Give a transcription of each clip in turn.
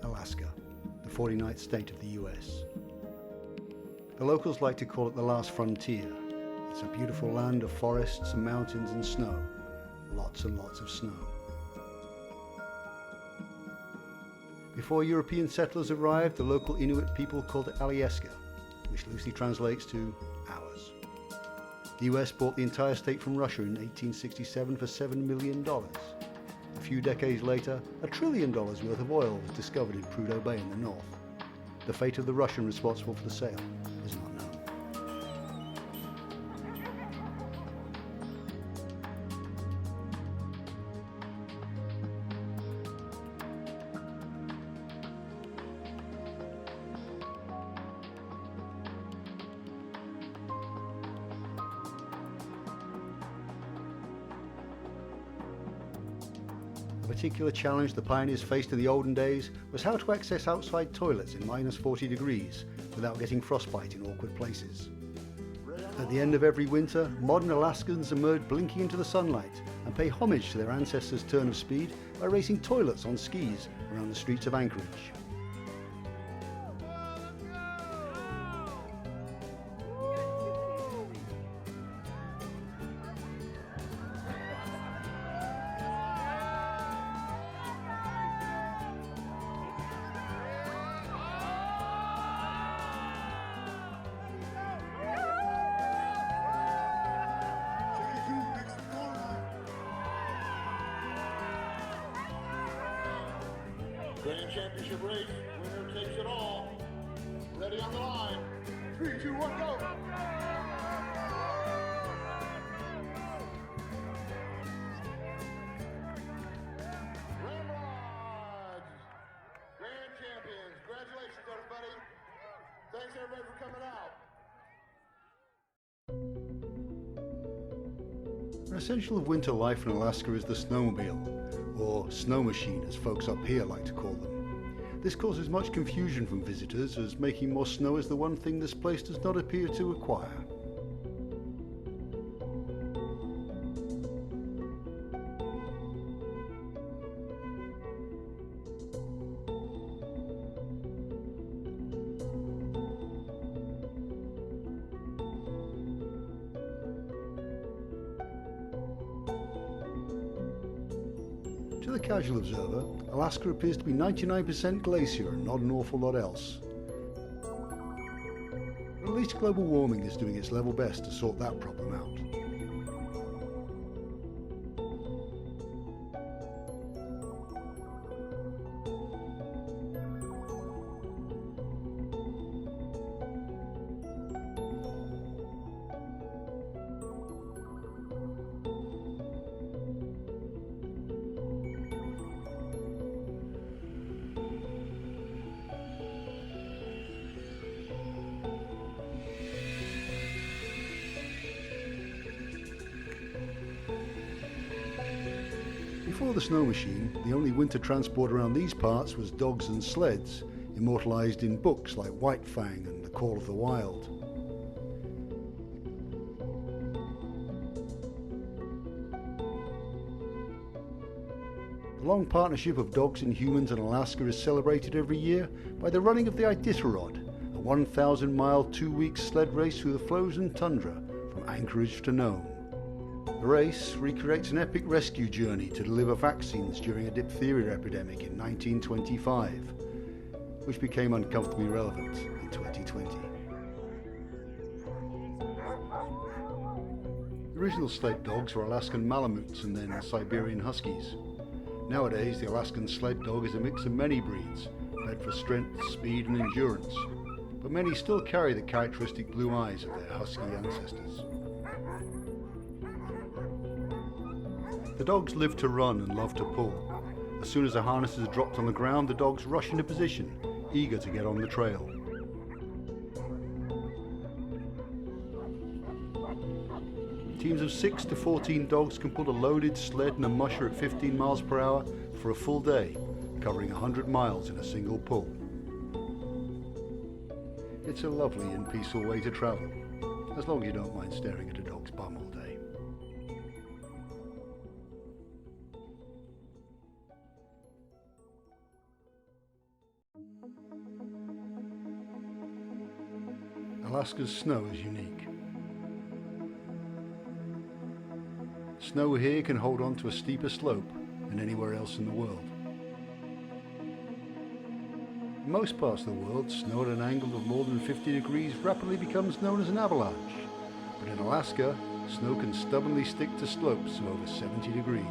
Alaska, the 49th state of the US. The locals like to call it the last frontier. It's a beautiful land of forests and mountains and snow. Lots and lots of snow. Before European settlers arrived, the local Inuit people called it Alyeska, which loosely translates to ours. The US bought the entire state from Russia in 1867 for $7 million. A few decades later, $1 trillion worth of oil was discovered in Prudhoe Bay in the north. The fate of the Russian responsible for the sale is not known. A particular challenge the pioneers faced in the olden days was how to access outside toilets in minus 40 degrees without getting frostbite in awkward places. At the end of every winter, modern Alaskans emerge blinking into the sunlight and pay homage to their ancestors' turn of speed by racing toilets on skis around the streets of Anchorage. Grand championship race, winner takes it all. Ready on the line. 3, 2, 1, go! Ramrods! Grand champions. Congratulations, everybody. Thanks, everybody, for coming out. An essential of winter life in Alaska is the snowmobile, or snow machine as folks up here like to call them. This causes much confusion from visitors, as making more snow is the one thing this place does not appear to require. To the casual observer, Alaska appears to be 99% glacier and not an awful lot else. But at least global warming is doing its level best to sort that problem out. Before the snow machine, the only winter transport around these parts was dogs and sleds, immortalised in books like White Fang and The Call of the Wild. The long partnership of dogs and humans in Alaska is celebrated every year by the running of the Iditarod, a 1,000-mile, 2-week sled race through the frozen tundra from Anchorage to Nome. The race recreates an epic rescue journey to deliver vaccines during a diphtheria epidemic in 1925, which became uncomfortably relevant in 2020. The original sled dogs were Alaskan Malamutes and then Siberian Huskies. Nowadays, the Alaskan sled dog is a mix of many breeds, bred for strength, speed and endurance, but many still carry the characteristic blue eyes of their husky ancestors. The dogs live to run and love to pull. As soon as the harness is dropped on the ground, the dogs rush into position, eager to get on the trail. Teams of 6 to 14 dogs can pull a loaded sled and a musher at 15 miles per hour for a full day, covering 100 miles in a single pull. It's a lovely and peaceful way to travel, as long as you don't mind staring at a dog's bum all day. Alaska's snow is unique. Snow here can hold on to a steeper slope than anywhere else in the world. In most parts of the world, snow at an angle of more than 50 degrees rapidly becomes known as an avalanche, but in Alaska, snow can stubbornly stick to slopes of over 70 degrees.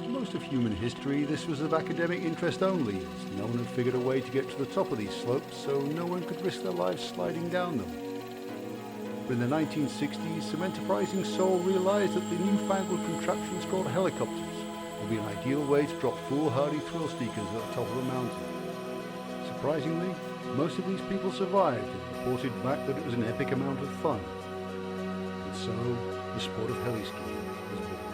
For most of human history, this was of academic interest only, as no one had figured a way to get to the top of these slopes, so no one could risk their lives sliding down them. But in the 1960s, some enterprising soul realized that the newfangled contraptions called helicopters would be an ideal way to drop foolhardy thrill seekers at the top of a mountain. Surprisingly, most of these people survived and reported back that it was an epic amount of fun. And so, the sport of heliskiing was born.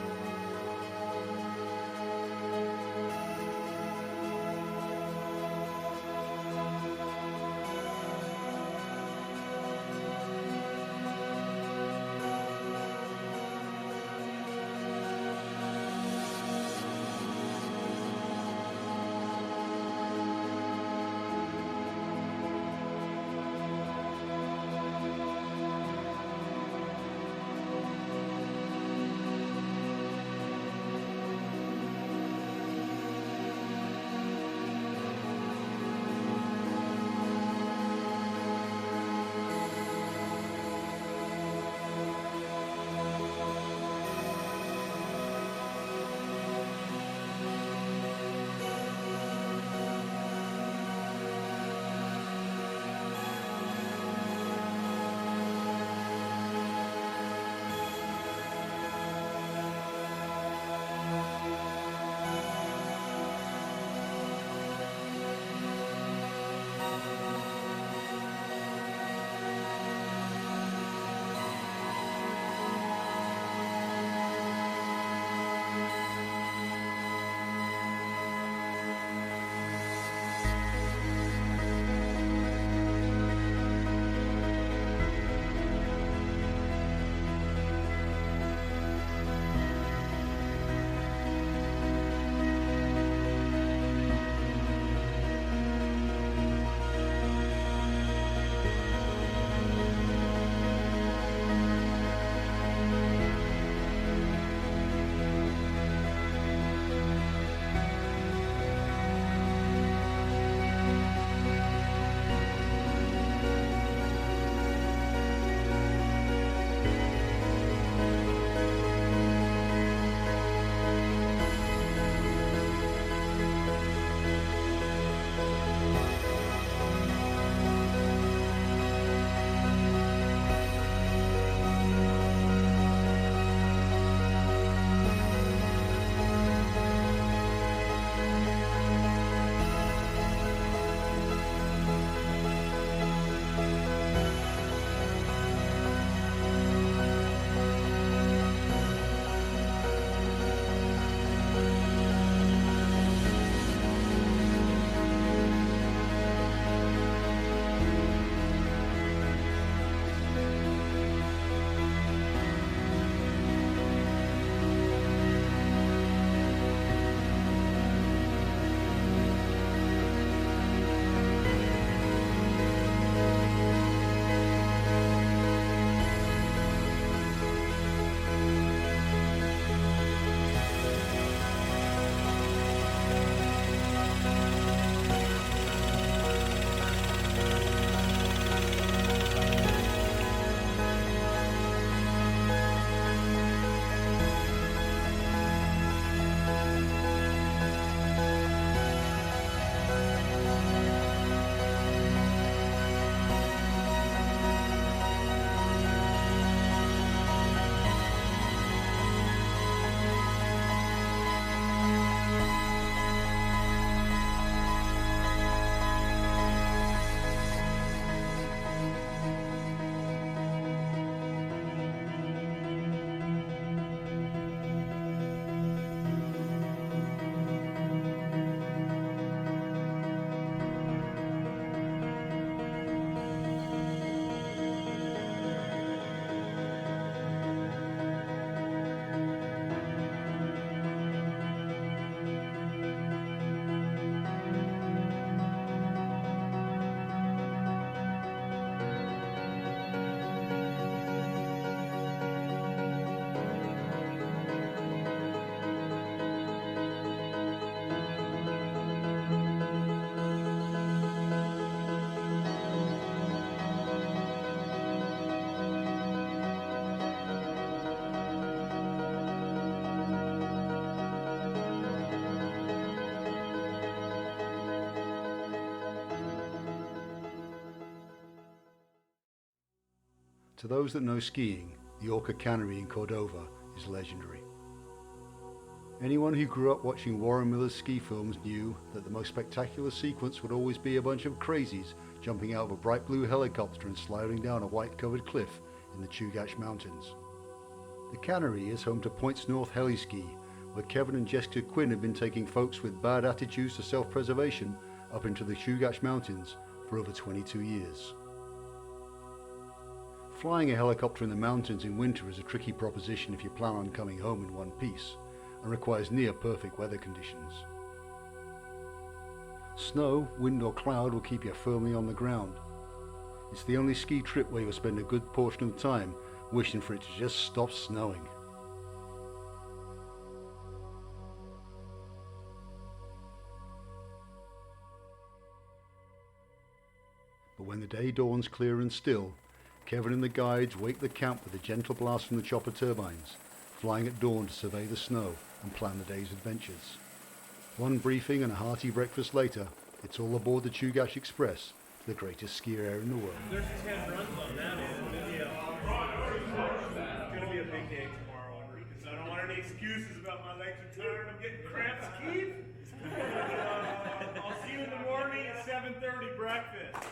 To those that know skiing, the Orca Cannery in Cordova is legendary. Anyone who grew up watching Warren Miller's ski films knew that the most spectacular sequence would always be a bunch of crazies jumping out of a bright blue helicopter and sliding down a white covered cliff in the Chugach Mountains. The cannery is home to Points North Heli where Kevin and Jessica Quinn have been taking folks with bad attitudes to self-preservation up into the Chugach Mountains for over 22 years. Flying a helicopter in the mountains in winter is a tricky proposition if you plan on coming home in one piece, and requires near perfect weather conditions. Snow, wind or cloud will keep you firmly on the ground. It's the only ski trip where you'll spend a good portion of the time wishing for it to just stop snowing. But when the day dawns clear and still, Kevin and the guides wake the camp with a gentle blast from the chopper turbines, flying at dawn to survey the snow and plan the day's adventures. One briefing and a hearty breakfast later, it's all aboard the Chugach Express, the greatest ski air in the world. There's 10 runs on that. It's going to be a big day tomorrow, because I don't want any excuses about my legs are tired. I'm getting cramps, Keith. I'll see you in the morning at 7:30 breakfast.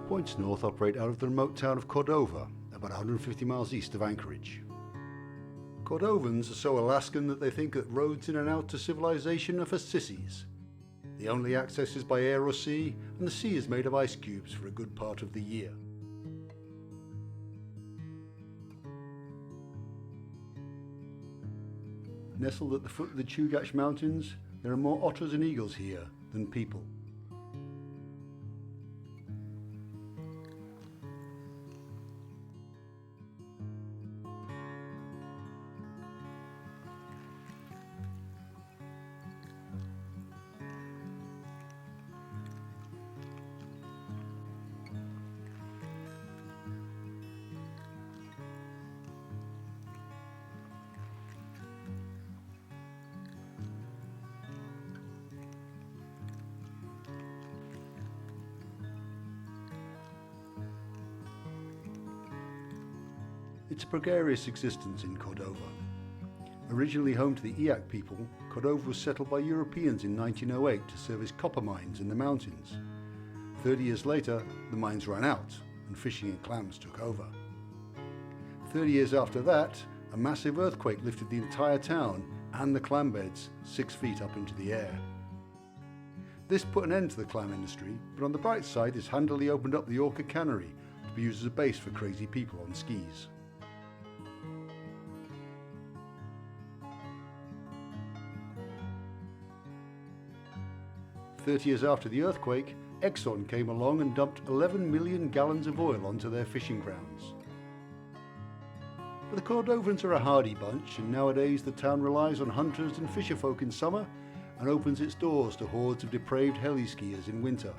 Points North operate out of the remote town of Cordova, about 150 miles east of Anchorage. Cordovans are so Alaskan that they think that roads in and out to civilization are for sissies. The only access is by air or sea, and the sea is made of ice cubes for a good part of the year. Nestled at the foot of the Chugach mountains, there are more otters and eagles here than people. It's a gregarious existence in Cordova. Originally home to the Eyak people, Cordova was settled by Europeans in 1908 to service copper mines in the mountains. 30 years later, the mines ran out and fishing and clams took over. 30 years after that, a massive earthquake lifted the entire town and the clam beds 6 feet up into the air. This put an end to the clam industry, but on the bright side, this handily opened up the Orca cannery to be used as a base for crazy people on skis. "30 years after the earthquake, Exxon came along and dumped 11 million gallons of oil onto their fishing grounds. But the Cordovans are a hardy bunch, and nowadays the town relies on hunters and fisherfolk in summer and opens its doors to hordes of depraved heli-skiers in winter.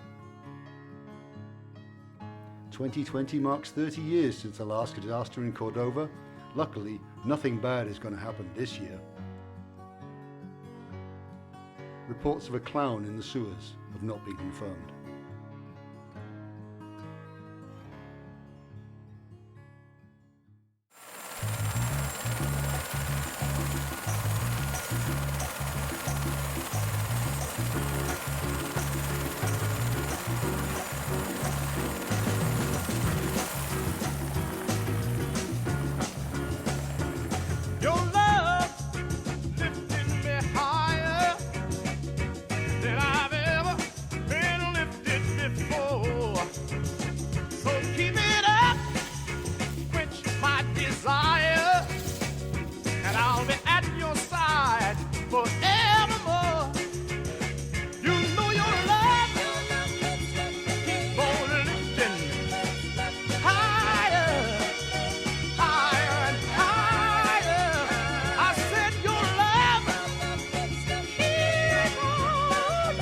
2020 marks 30 years since the last disaster in Cordova. Luckily, nothing bad is going to happen this year. Reports of a clown in the sewers have not been confirmed. Your love lifted me higher than I've ever been lifted before. So keep it up, quench my desire, and I'll be at your side forevermore. You know your love keep on lifting higher, higher and higher. I said your love keep on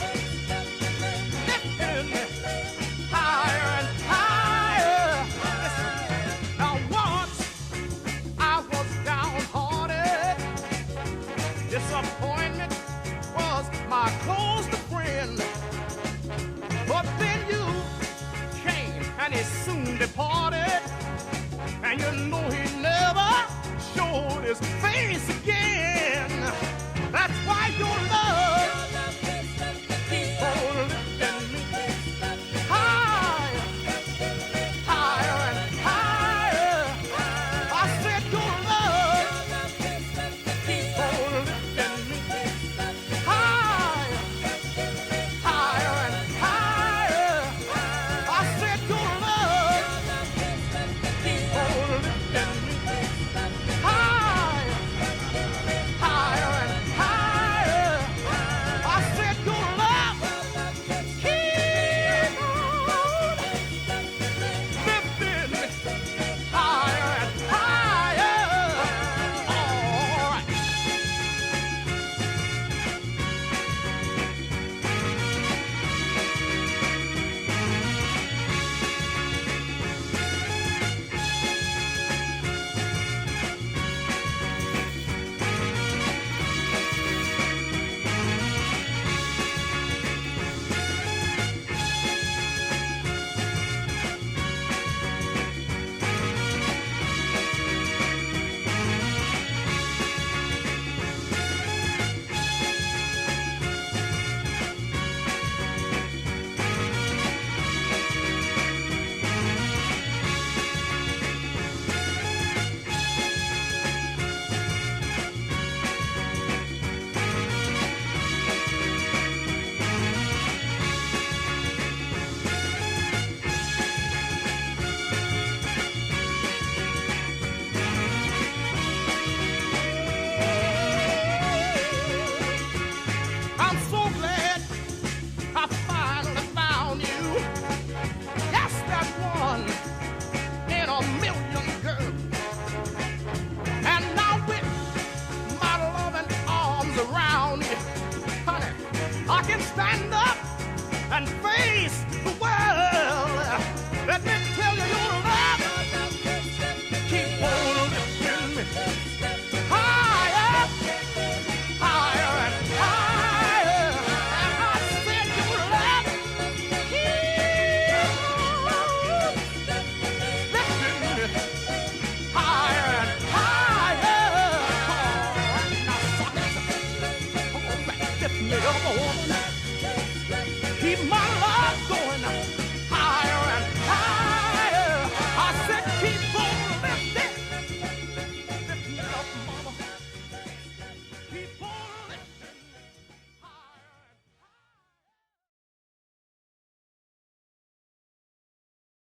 lifting higher and higher. Listen, now once I was downhearted. Disappointment was my closest friend. But then you came and he soon departed. And you know he never showed his face again. That's why your love keeps on lifting me higher, higher and higher. I said your love keeps on lifting me higher, higher and higher. and face